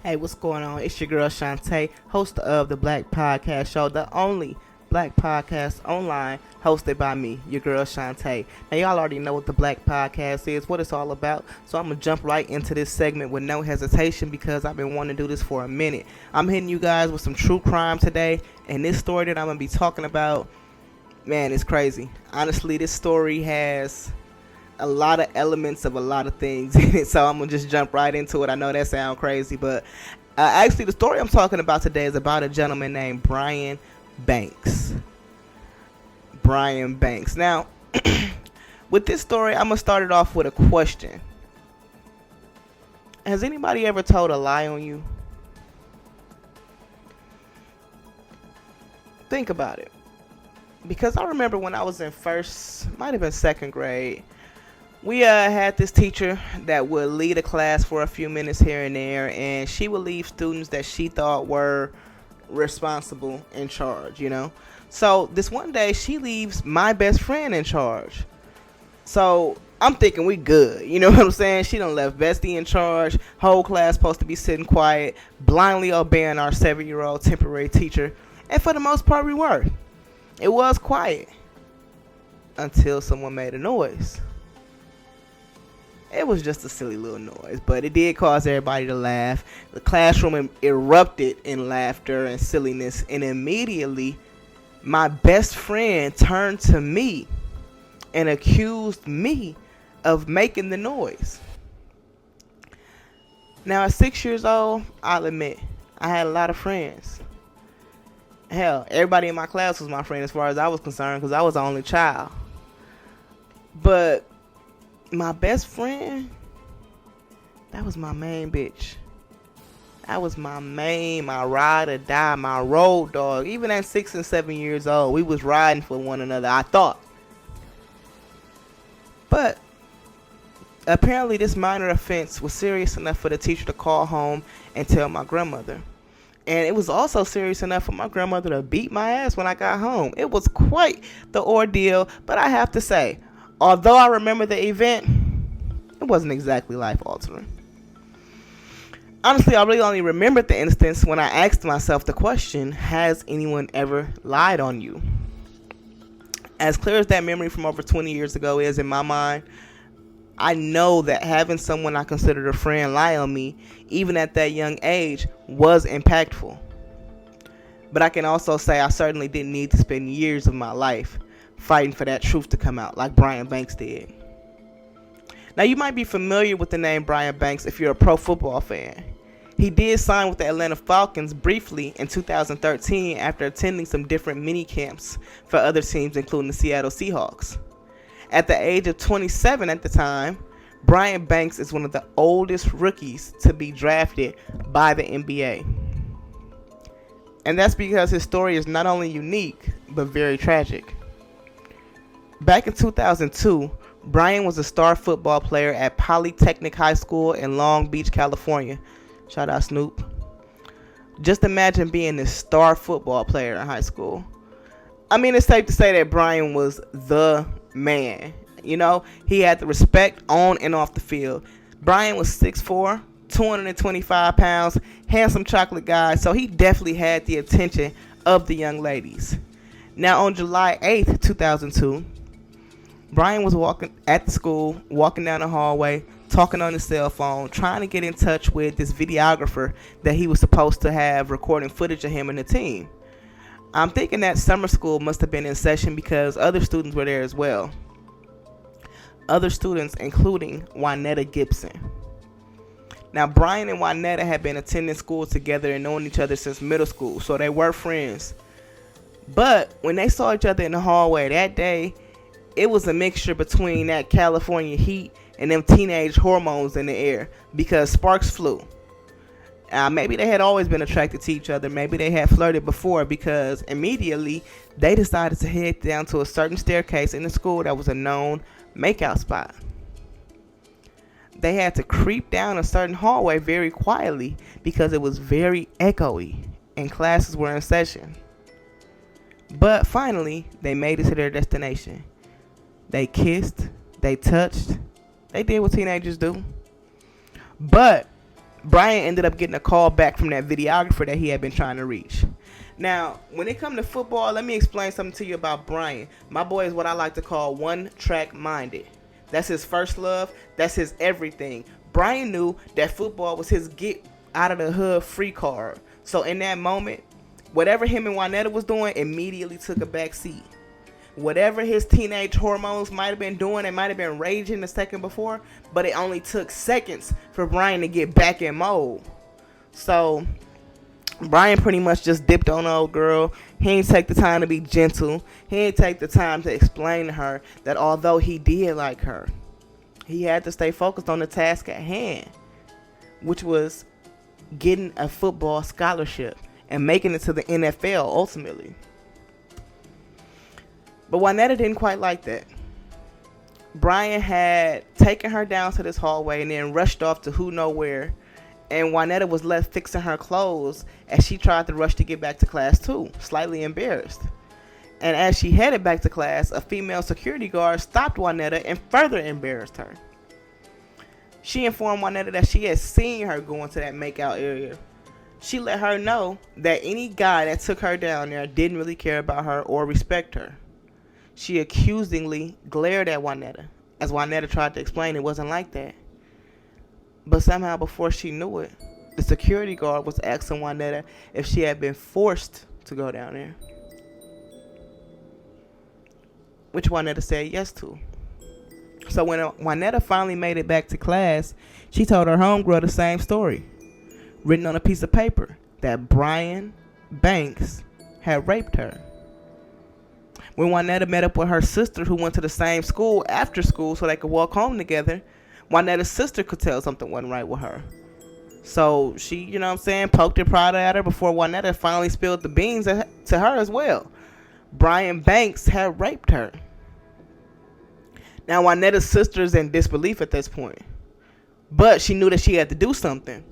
Hey, what's going on? It's your girl Shantae, host of the Black Podcast Show, the only black podcast online hosted by me, your girl Shantae. Now, y'all already know what the Black Podcast is, what it's all about, so I'm going to jump right into this segment with no hesitation because I've been wanting to do this for a minute. I'm hitting you guys with some true crime today, and this story that I'm going to be talking about, man, it's crazy. Honestly, this story has a lot of elements of a lot of things in it, so I'm gonna just jump right into it. I know that sounds crazy, but actually the story I'm talking about today is about a gentleman named Brian Banks. Brian Banks. Now, with this story, I'm gonna start it off with a question. Has anybody ever told a lie on you? Think about it. Because I remember when I was in might have been second grade, we had this teacher that would lead a class for a few minutes here and there, and she would leave students that she thought were responsible in charge, you know. So this one day, she leaves my best friend in charge. So I'm thinking we good, you know what I'm saying? She done left Bestie in charge, whole class supposed to be sitting quiet, blindly obeying our 7-year-old temporary teacher, and for the most part we were. It was quiet until someone made a noise. It was just a silly little noise, but it did cause everybody to laugh. The classroom erupted in laughter and silliness, and immediately my best friend turned to me and accused me of making the noise. Now, at 6 years old, I'll admit, I had a lot of friends. Hell, everybody in my class was my friend as far as I was concerned because I was the only child. But my best friend, that was my main bitch. That was my ride or die, my road dog. Even at 6 and 7 years old, we was riding for one another, I thought. But apparently this minor offense was serious enough for the teacher to call home and tell my grandmother. And it was also serious enough for my grandmother to beat my ass when I got home. It was quite the ordeal, but I have to say, although I remember the event, it wasn't exactly life-altering. Honestly, I really only remembered the instance when I asked myself the question, has anyone ever lied on you? As clear as that memory from over 20 years ago is in my mind, I know that having someone I considered a friend lie on me, even at that young age, was impactful. But I can also say I certainly didn't need to spend years of my life fighting for that truth to come out like Brian Banks did. Now, you might be familiar with the name Brian Banks if you're a pro football fan. He did sign with the Atlanta Falcons briefly in 2013 after attending some different mini camps for other teams, including the Seattle Seahawks. At the age of 27 at the time, Brian Banks is one of the oldest rookies to be drafted by the NBA. And that's because his story is not only unique, but very tragic. Back in 2002, Brian was a star football player at Polytechnic High School in Long Beach, California. Shout out Snoop. Just imagine being this star football player in high school. I mean, it's safe to say that Brian was the man. You know, he had the respect on and off the field. Brian was 6'4", 225 pounds, handsome chocolate guy, so he definitely had the attention of the young ladies. Now, on July 8th, 2002, Brian was walking at the school, walking down the hallway, talking on his cell phone, trying to get in touch with this videographer that he was supposed to have recording footage of him and the team. I'm thinking that summer school must have been in session because other students were there as well. Other students, including Wanetta Gibson. Now, Brian and Wanetta had been attending school together and knowing each other since middle school, so they were friends. But when they saw each other in the hallway that day, it was a mixture between that California heat and them teenage hormones in the air because sparks flew. Maybe they had always been attracted to each other. Maybe they had flirted before because immediately they decided to head down to a certain staircase in the school that was a known makeout spot. They had to creep down a certain hallway very quietly because it was very echoey and classes were in session. But finally, they made it to their destination. They kissed, they touched, they did what teenagers do. But Brian ended up getting a call back from that videographer that he had been trying to reach. Now, when it comes to football, let me explain something to you about Brian. My boy is what I like to call one-track minded. That's his first love. That's his everything. Brian knew that football was his get out of the hood free card. So in that moment, whatever him and Wanetta was doing immediately took a back seat. Whatever his teenage hormones might have been doing, it might have been raging the second before, but it only took seconds for Brian to get back in mode. So Brian pretty much just dipped on the old girl. He ain't take the time to be gentle. He ain't take the time to explain to her that although he did like her, he had to stay focused on the task at hand, which was getting a football scholarship and making it to the NFL ultimately. But Wanetta didn't quite like that. Brian had taken her down to this hallway and then rushed off to who know where, and Wanetta was left fixing her clothes as she tried to rush to get back to class too, slightly embarrassed. And as she headed back to class, a female security guard stopped Wanetta and further embarrassed her. She informed Wanetta that she had seen her going to that makeout area. She let her know that any guy that took her down there didn't really care about her or respect her. She accusingly glared at Wanetta, as Wanetta tried to explain it wasn't like that. But somehow before she knew it, the security guard was asking Wanetta if she had been forced to go down there, which Wanetta said yes to. So when Wanetta finally made it back to class, she told her homegirl the same story, written on a piece of paper, that Brian Banks had raped her. When Wanetta met up with her sister, who went to the same school after school so they could walk home together, Wanetta's sister could tell something wasn't right with her. So she, poked her pride at her before Wanetta finally spilled the beans to her as well. Brian Banks had raped her. Now Wanetta's sister's in disbelief at this point, but she knew that she had to do something.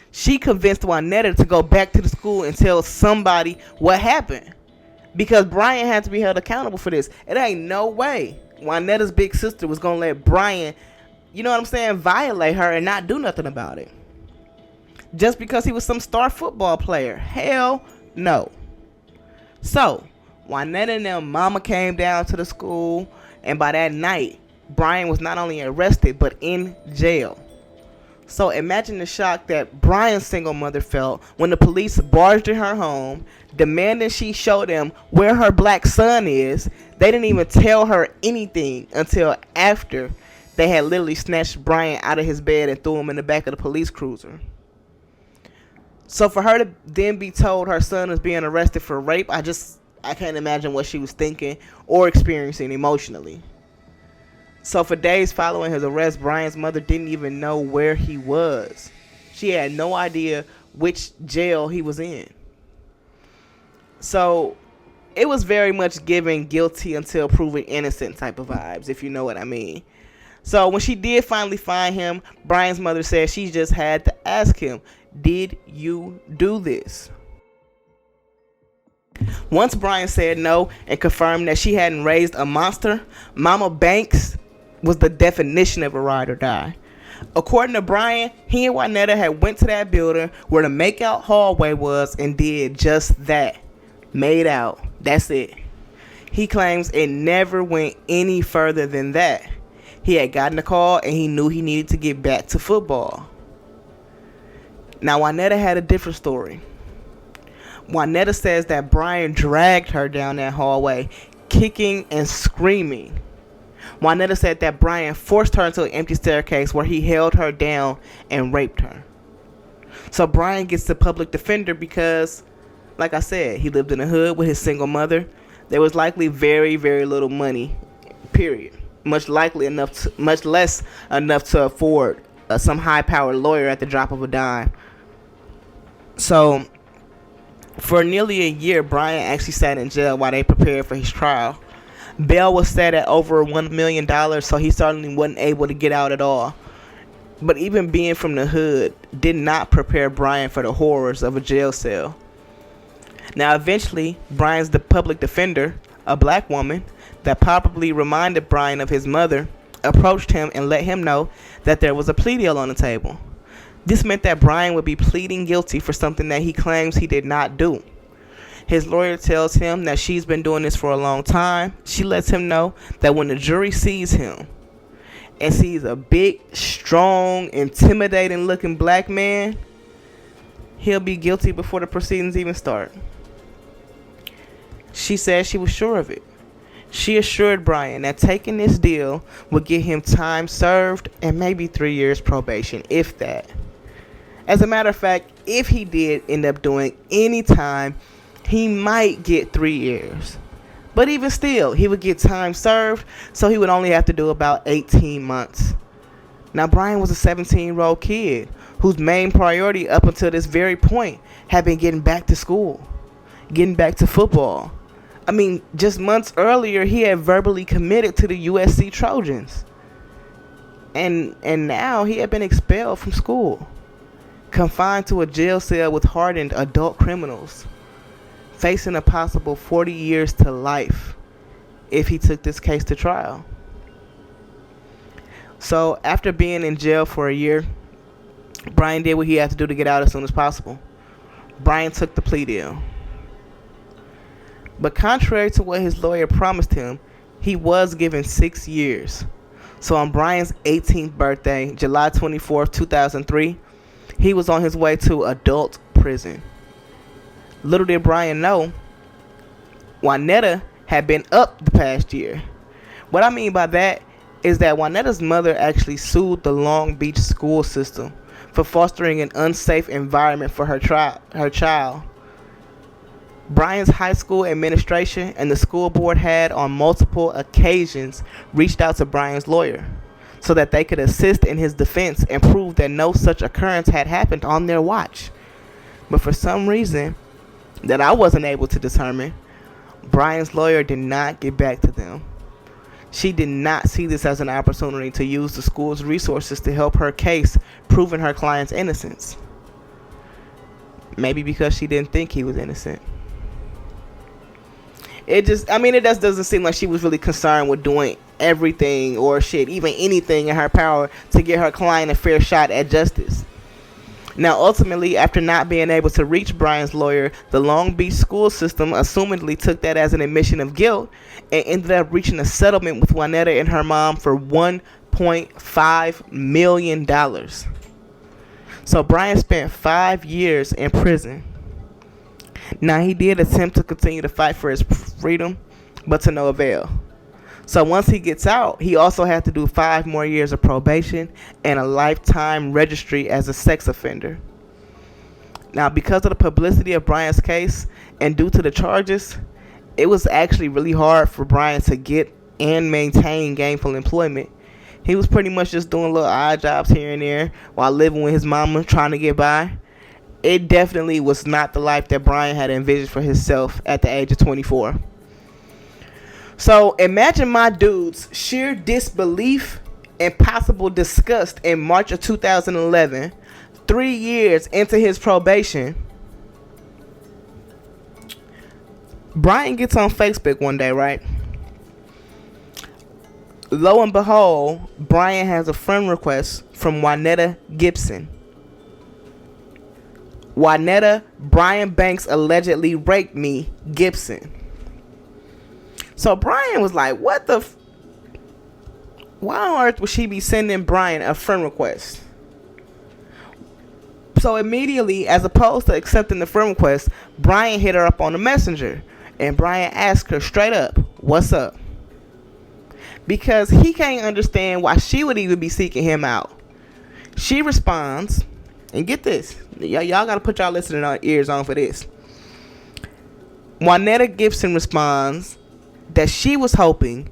She convinced Wanetta to go back to the school and tell somebody what happened, because Brian had to be held accountable for this. It ain't no way Wanetta's big sister was going to let Brian, violate her and not do nothing about it. Just because he was some star football player. Hell no. So, Wanetta and their mama came down to the school, and by that night, Brian was not only arrested, but in jail. So imagine the shock that Brian's single mother felt when the police barged in her home, demanding she show them where her black son is. They didn't even tell her anything until after they had literally snatched Brian out of his bed and threw him in the back of the police cruiser. So for her to then be told her son is being arrested for rape, I can't imagine what she was thinking or experiencing emotionally. So for days following his arrest, Brian's mother didn't even know where he was. She had no idea which jail he was in. So it was very much giving guilty until proven innocent type of vibes, if you know what I mean. So when she did finally find him, Brian's mother said she just had to ask him, "Did you do this?" Once Brian said no and confirmed that she hadn't raised a monster, Mama Banks was the definition of a ride or die. According to Brian, he and Wanetta had went to that building where the makeout hallway was and did just that. Made out. That's it. He claims it never went any further than that. He had gotten a call and he knew he needed to get back to football. Now Wanetta had a different story. Wanetta says that Brian dragged her down that hallway, kicking and screaming. Wanetta said that Brian forced her into an empty staircase where he held her down and raped her. So Brian gets the public defender because, like I said, he lived in the hood with his single mother. There was likely very, very little money, period. Much less enough to afford some high-powered lawyer at the drop of a dime. So for nearly a year, Brian actually sat in jail while they prepared for his trial. Bail was set at over $1 million, so he certainly wasn't able to get out at all. But even being from the hood did not prepare Brian for the horrors of a jail cell. Now eventually, Brian's the public defender, a black woman that probably reminded Brian of his mother, approached him and let him know that there was a plea deal on the table. This meant that Brian would be pleading guilty for something that he claims he did not do. His lawyer tells him that she's been doing this for a long time. She lets him know that when the jury sees him and sees a big, strong, intimidating looking black man, he'll be guilty before the proceedings even start. She said she was sure of it. She assured Brian that taking this deal would get him time served and maybe 3 years probation, if that. As a matter of fact, if he did end up doing any time, he might get 3 years. But even still, he would get time served, so he would only have to do about 18 months. Now, Brian was a 17-year-old kid whose main priority up until this very point had been getting back to school, getting back to football. I mean, just months earlier, he had verbally committed to the USC Trojans. And now he had been expelled from school, confined to a jail cell with hardened adult criminals, facing a possible 40 years to life if he took this case to trial. So after being in jail for a year, Brian did what he had to do to get out as soon as possible. Brian took the plea deal. But contrary to what his lawyer promised him, he was given 6 years. So on Brian's 18th birthday, July 24th, 2003, he was on his way to adult prison. Little did Brian know, Wanetta had been up the past year. What I mean by that is that Wanetta's mother actually sued the Long Beach school system for fostering an unsafe environment for her child. Brian's high school administration and the school board had on multiple occasions reached out to Brian's lawyer so that they could assist in his defense and prove that no such occurrence had happened on their watch. But for some reason that I wasn't able to determine, Brian's lawyer did not get back to them. She did not see this as an opportunity to use the school's resources to help her case, proving her client's innocence. Maybe because she didn't think he was innocent. It just doesn't seem like she was really concerned with doing everything or even anything in her power to get her client a fair shot at justice. Now, ultimately, after not being able to reach Brian's lawyer, the Long Beach school system assumedly took that as an admission of guilt and ended up reaching a settlement with Wanetta and her mom for $1.5 million. So Brian spent 5 years in prison. Now, he did attempt to continue to fight for his freedom, but to no avail. So once he gets out, he also had to do 5 more years of probation and a lifetime registry as a sex offender. Now, because of the publicity of Brian's case and due to the charges, it was actually really hard for Brian to get and maintain gainful employment. He was pretty much just doing little odd jobs here and there while living with his mama, trying to get by. It definitely was not the life that Brian had envisioned for himself at the age of 24. So imagine my dude's sheer disbelief and possible disgust in March of 2011, 3 years into his probation. Brian gets on Facebook one day, right? Lo and behold, Brian has a friend request from Wanetta Gibson. Wanetta, Brian Banks allegedly raped me, Gibson. So Brian was like, what the why on earth would she be sending Brian a friend request? So immediately, as opposed to accepting the friend request, Brian hit her up on the messenger. And Brian asked her straight up, what's up? Because he can't understand why she would even be seeking him out. She responds, and get this, y'all gotta put y'all listening ears on for this. Wanetta Gibson responds that she was hoping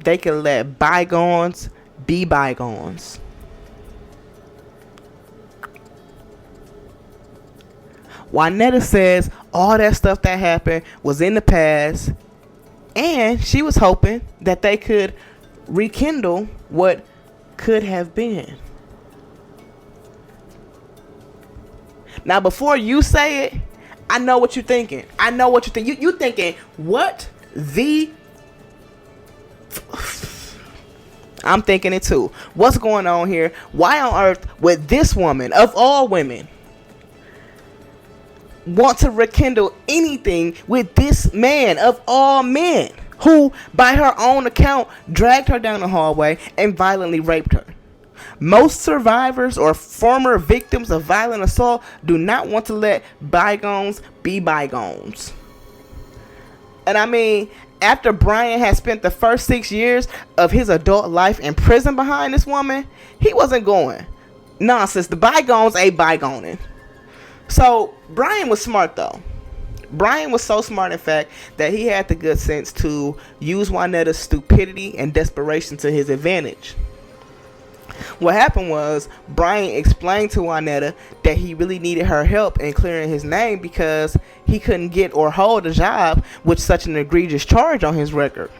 they could let bygones be bygones. Wanetta says all that stuff that happened was in the past, and she was hoping that they could rekindle what could have been. Now, before you say it, I know what you're thinking. I know what you're thinking. You're thinking, what the... I'm thinking it too. What's going on here? Why on earth would this woman, of all women, want to rekindle anything with this man of all men, who, by her own account, dragged her down the hallway and violently raped her? Most survivors or former victims of violent assault do not want to let bygones be bygones. And I mean, after Brian had spent the first 6 years of his adult life in prison behind this woman, he wasn't going. Nonsense. The bygones ain't bygoning. So Brian was smart though. Brian was so smart, in fact, that he had the good sense to use Wanetta's stupidity and desperation to his advantage. What happened was, Brian explained to Wanetta that he really needed her help in clearing his name because he couldn't get or hold a job with such an egregious charge on his record.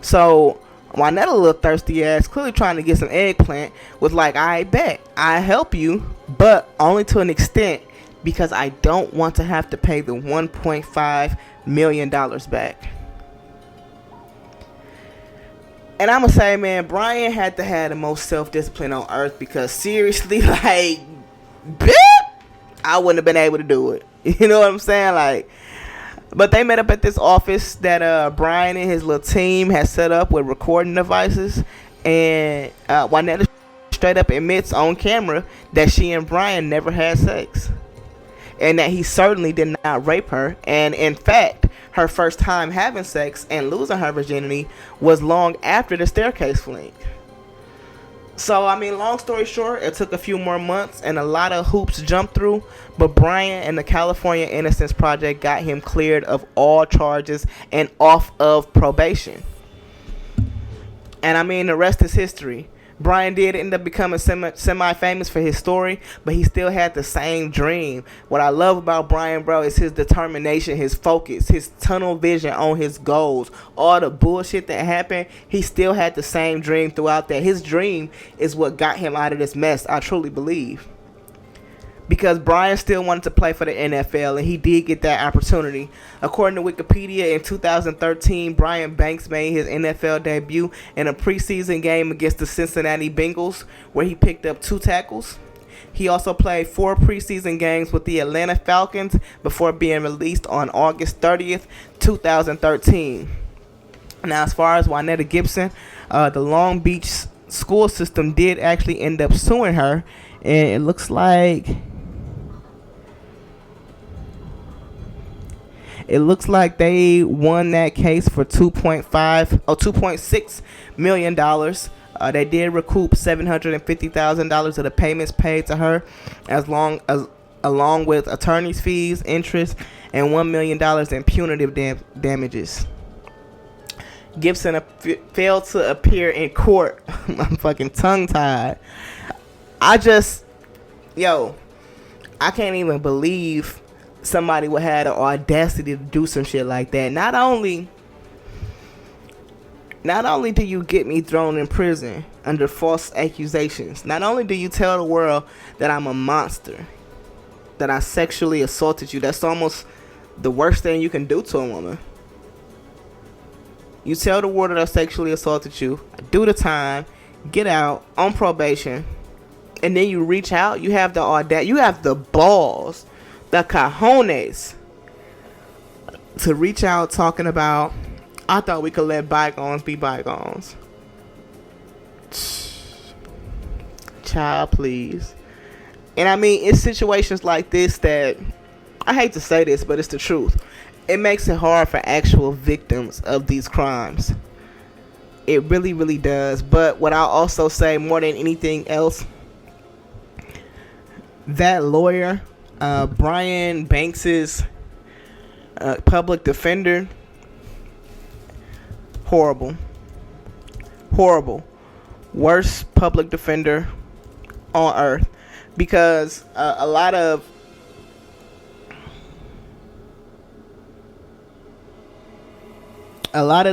So Wanetta, a little thirsty ass, clearly trying to get some eggplant, was like, I bet I help you, but only to an extent, because I don't want to have to pay the $1.5 million back. And I'm going to say, man, Brian had to have the most self-discipline on earth, because seriously, like, I wouldn't have been able to do it. You know what I'm saying? Like, but they met up at this office that Brian and his little team had set up with recording devices. And Wanetta straight up admits on camera that she and Brian never had sex, and that he certainly did not rape her. And in fact, her first time having sex and losing her virginity was long after the staircase fling. So, I mean, long story short, it took a few more months and a lot of hoops jumped through, but Brian and the California Innocence Project got him cleared of all charges and off of probation. And I mean, the rest is history. Brian did end up becoming semi-famous for his story, but he still had the same dream. What I love about Brian, bro, is his determination, his focus, his tunnel vision on his goals. All the bullshit that happened, he still had the same dream throughout that. His dream is what got him out of this mess, I truly believe. Because Brian still wanted to play for the NFL, and he did get that opportunity. According to Wikipedia, in 2013, Brian Banks made his NFL debut in a preseason game against the Cincinnati Bengals, where he picked up 2 tackles. He also played 4 preseason games with the Atlanta Falcons before being released on August 30th, 2013. Now, as far as Wanetta Gibson, the Long Beach school system did actually end up suing her, and it looks like they won that case for $2.6 million. They did recoup $750,000 of the payments paid to her, along with attorney's fees, interest, and $1 million in punitive damages. Gibson failed to appear in court. I'm fucking tongue-tied. I can't even believe somebody would have the audacity to do some shit like that. Not only do you get me thrown in prison under false accusations, not only do you tell the world that I'm a monster, that I sexually assaulted you. That's almost the worst thing you can do to a woman. You tell the world that I sexually assaulted you, do the time, get out on probation, and then you reach out. You have the audacity, you have the balls, the cojones to reach out talking about, I thought we could let bygones be bygones. Child, please. And I mean, it's situations like this that, I hate to say this, but it's the truth. It makes it hard for actual victims of these crimes. It really, really does. But what I'll also say, more than anything else, that lawyer, Brian Banks's public defender, horrible, worst public defender on earth, because a lot of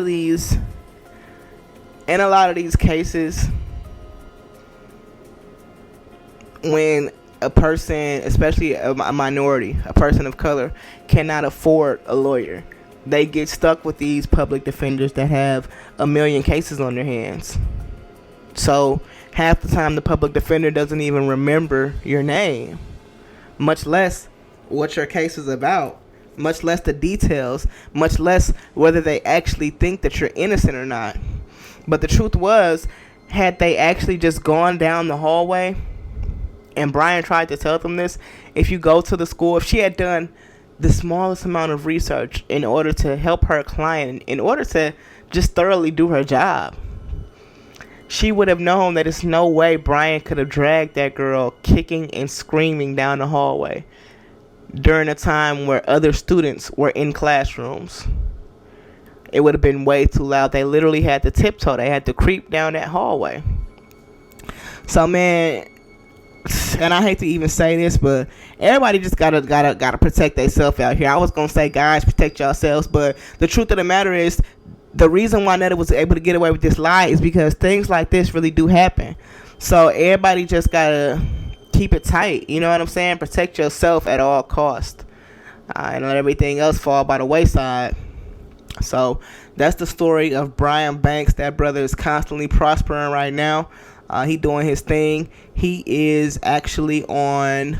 these cases, when a person, especially a minority, a person of color, cannot afford a lawyer, they get stuck with these public defenders that have a million cases on their hands. So half the time the public defender doesn't even remember your name, much less what your case is about, much less the details, much less whether they actually think that you're innocent or not. But the truth was, had they actually just gone down the hallway, and Brian tried to tell them this, if you go to the school, if she had done the smallest amount of research in order to help her client, in order to just thoroughly do her job, she would have known that it's no way Brian could have dragged that girl kicking and screaming down the hallway during a time where other students were in classrooms. It would have been way too loud. They literally had to tiptoe. They had to creep down that hallway. So, man, and I hate to even say this, but everybody just gotta protect themselves out here. I was gonna say, guys, protect yourselves, but the truth of the matter is, the reason why Netta was able to get away with this lie is because things like this really do happen. So everybody just gotta keep it tight. You know what I'm saying? Protect yourself at all costs, and let everything else fall by the wayside. So that's the story of Brian Banks. That brother is constantly prospering right now. He doing his thing. He is actually on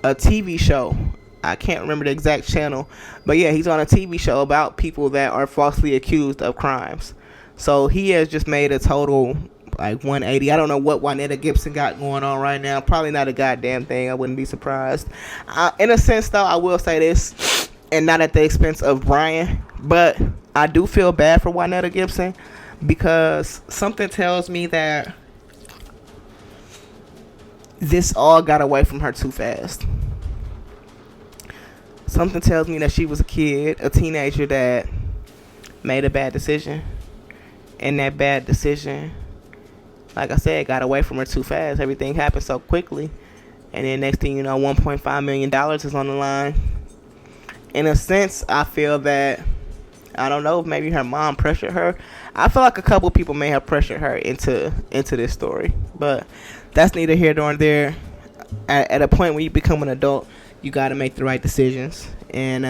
a TV show. I can't remember the exact channel, but yeah, he's on a TV show about people that are falsely accused of crimes. So he has just made a total like 180. I don't know what Wanetta Gibson got going on right now. Probably not a goddamn thing. I wouldn't be surprised. In a sense, though, I will say this, and not at the expense of Brian, but I do feel bad for Wanetta Gibson because something tells me that this all got away from her too fast. Something tells me that she was a kid, a teenager that made a bad decision. And that bad decision, like I said, got away from her too fast. Everything happened so quickly. And then next thing you know, $1.5 million is on the line. In a sense, I feel that, I don't know if maybe her mom pressured her. I feel like a couple people may have pressured her into this story. But that's neither here nor there. At a point when you become an adult, you got to make the right decisions, and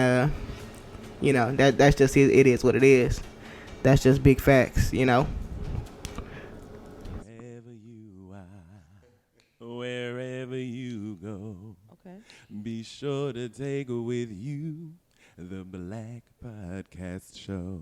that's just it is what it is. That's just big facts, Wherever you are, wherever you go, okay, be sure to take with you the Black Podcast Show.